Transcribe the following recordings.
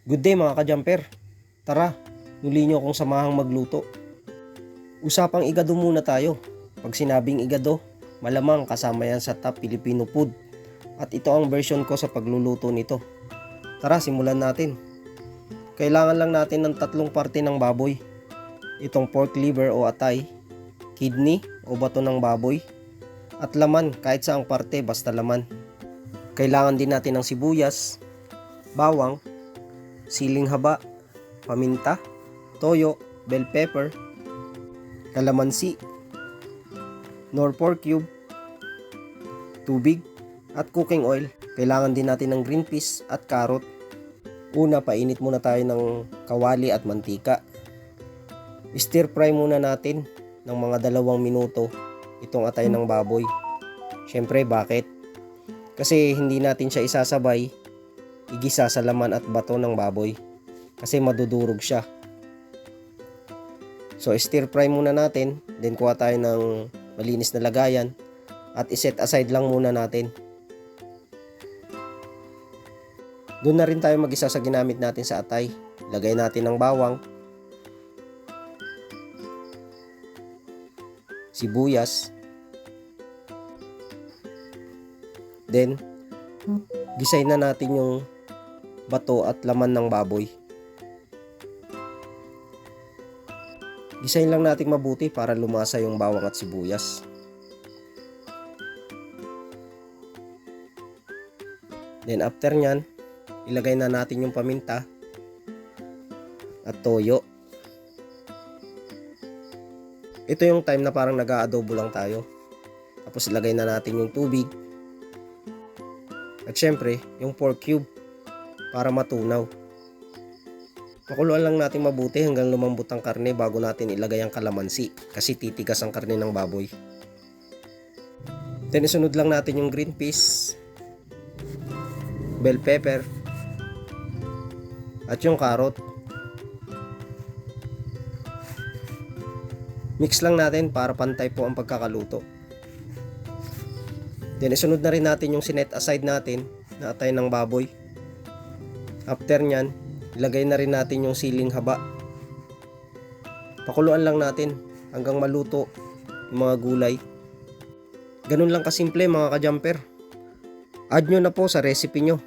Good day mga ka-jumper. Tara, muli nyo akong samahang magluto. Usapang igado muna tayo. Pag sinabing igado, malamang kasama yan sa top Filipino food. At ito ang version ko sa pagluluto nito. Tara, simulan natin. Kailangan lang natin ng 3 parte ng baboy. Itong pork liver o atay, kidney o bato ng baboy, at laman kahit saang parte basta laman. Kailangan din natin ng sibuyas, bawang, siling haba, paminta, toyo, bell pepper, kalamansi, nor pork cube, tubig, at cooking oil. Kailangan din natin ng green peas at carrot. Una, painit muna tayo ng kawali at mantika. Stir fry muna natin ng mga 2 minuto itong atay ng baboy. Syempre, bakit? Kasi hindi natin siya isasabay igisa sa laman at bato ng baboy kasi madudurog siya. So stir fry muna natin, then kuha tayo ng malinis na lagayan at iset aside lang muna natin. Doon na rin tayo mag-isa sa ginamit natin sa atay. Lagay natin ng bawang, sibuyas, then gisay na natin yung bato at laman ng baboy. Gisayin lang natin mabuti para lumasa yung bawang at sibuyas. Then after nyan, ilagay na natin yung paminta at toyo. Ito yung time na parang nag-aadobo lang tayo. Tapos ilagay na natin yung tubig. At syempre, yung pork cube para matunaw. Pakuluan lang natin mabuti hanggang lumambot ang karne bago natin ilagay ang kalamansi kasi titigas ang karne ng baboy. Then isunod lang natin yung green peas, bell pepper, at yung carrot. Mix lang natin para pantay po ang pagkakaluto. Then isunod na rin natin yung sinet aside natin na atay ng baboy. After nyan, ilagay na rin natin yung siling haba. Pakuluan lang natin hanggang maluto yung mga gulay. Ganun lang kasimple mga ka-jumper. Add nyo na po sa recipe nyo.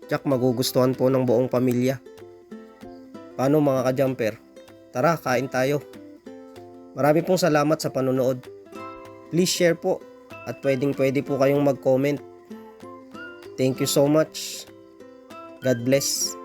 Tsak magugustuhan po ng buong pamilya. Paano mga ka-jumper? Tara, kain tayo. Marami pong salamat sa panonood. Please share po at pwede po kayong mag-comment. Thank you so much. God bless.